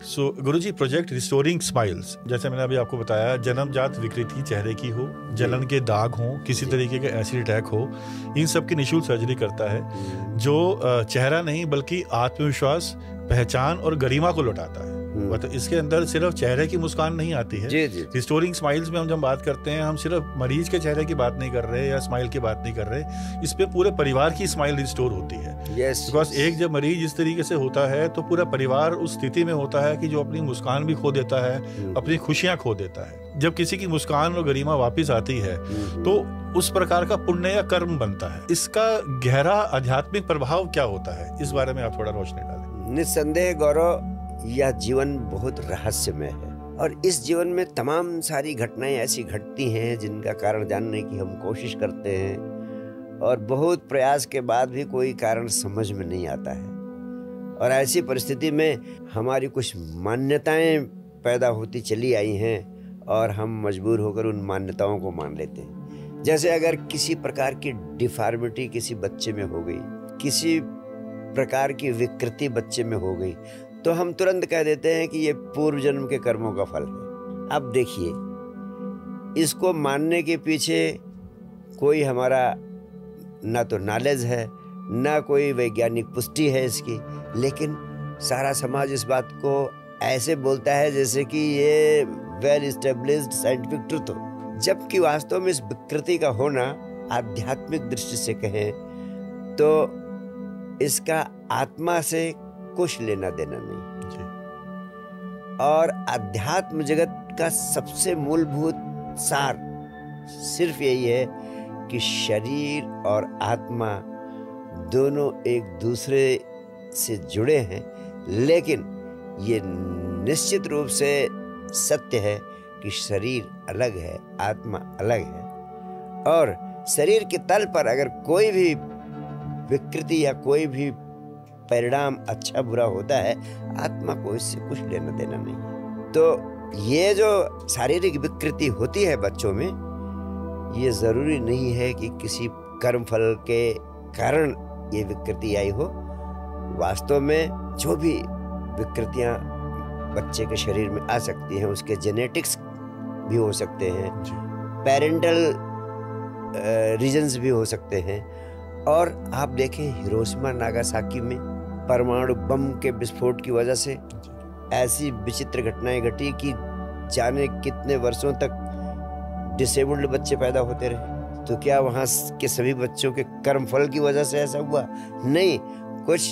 गुरुजी, project restoring smiles, जैसे मैंने अभी आपको बताया, जन्मजात विकृति चेहरे की हो, जलन के दाग हो, किसी तरीके का एसिड अटैक हो, इन सब की निःशुल्क सर्जरी करता है, जो चेहरा नहीं बल्कि आत्मविश्वास, पहचान और गरिमा को लौटाता है। मतलब इसके अंदर सिर्फ चेहरे की मुस्कान नहीं आती है। रिस्टोरिंग स्माइल्स में हम जब बात करते हैं, हम सिर्फ मरीज के चेहरे की बात नहीं कर रहे या स्माइल की बात नहीं कर रहे, इस पे पूरे परिवार की स्माइल रिस्टोर होती है। बिकॉज एक जब मरीज इस तरीके से होता है तो पूरा परिवार उस स्थिति में होता है कि जो अपनी मुस्कान भी खो देता है, अपनी खुशियां खो देता है। जब किसी की मुस्कान और गरिमा वापिस आती है तो उस प्रकार का पुण्य या कर्म बनता है। इसका गहरा आध्यात्मिक प्रभाव क्या होता है, इस बारे में आप थोड़ा रोशनी डालें। निस्संदेह गौरव, यह जीवन बहुत रहस्यमय है और इस जीवन में तमाम सारी घटनाएं ऐसी घटती हैं जिनका कारण जानने की हम कोशिश करते हैं और बहुत प्रयास के बाद भी कोई कारण समझ में नहीं आता है। और ऐसी परिस्थिति में हमारी कुछ मान्यताएं पैदा होती चली आई हैं और हम मजबूर होकर उन मान्यताओं को मान लेते हैं। जैसे अगर किसी प्रकार की डिफॉर्मिटी किसी बच्चे में हो गई, किसी प्रकार की विकृति बच्चे में हो गई, तो हम तुरंत कह देते हैं कि ये पूर्व जन्म के कर्मों का फल है। अब देखिए, इसको मानने के पीछे कोई हमारा ना तो नॉलेज है, ना कोई वैज्ञानिक पुष्टि है इसकी, लेकिन सारा समाज इस बात को ऐसे बोलता है जैसे कि ये वेल एस्टेब्लिश्ड साइंटिफिक ट्रुथ हो, जबकि वास्तव में इस विकृति का होना आध्यात्मिक दृष्टि से कहें तो इसका आत्मा से कुछ लेना देना नहीं। और अध्यात्म जगत का सबसे मूलभूत सार सिर्फ यही है कि शरीर और आत्मा दोनों एक दूसरे से जुड़े हैं, लेकिन ये निश्चित रूप से सत्य है कि शरीर अलग है, आत्मा अलग है। और शरीर के तल पर अगर कोई भी विकृति या कोई भी परिणाम अच्छा बुरा होता है, आत्मा को इससे कुछ लेना देना नहीं है। तो ये जो शारीरिक विकृति होती है बच्चों में, ये जरूरी नहीं है कि किसी कर्मफल के कारण ये विकृति आई हो। वास्तव में जो भी विकृतियां बच्चे के शरीर में आ सकती हैं, उसके जेनेटिक्स भी हो सकते हैं, पेरेंटल रीजन्स भी हो सकते हैं। और आप देखें, हिरोशिमा नागासाकी में परमाणु बम के विस्फोट की वजह से ऐसी विचित्र घटनाएं घटी कि जाने कितने वर्षों तक डिसेबल्ड बच्चे पैदा होते रहे। तो क्या वहाँ के सभी बच्चों के कर्मफल की वजह से ऐसा हुआ? नहीं, कुछ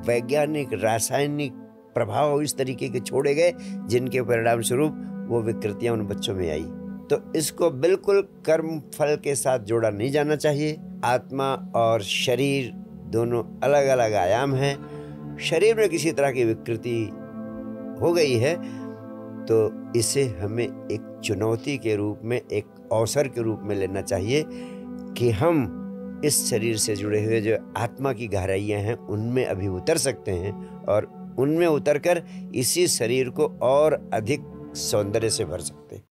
वैज्ञानिक रासायनिक प्रभाव इस तरीके के छोड़े गए जिनके परिणाम स्वरूप वो विकृतियां उन बच्चों में आई। तो इसको बिल्कुल कर्म फल के साथ जोड़ा नहीं जाना चाहिए। आत्मा और शरीर दोनों अलग अलग आयाम हैं। शरीर में किसी तरह की विकृति हो गई है तो इसे हमें एक चुनौती के रूप में, एक अवसर के रूप में लेना चाहिए कि हम इस शरीर से जुड़े हुए जो आत्मा की गहराइयाँ हैं उनमें अभी उतर सकते हैं और उनमें उतरकर इसी शरीर को और अधिक सौंदर्य से भर सकते हैं।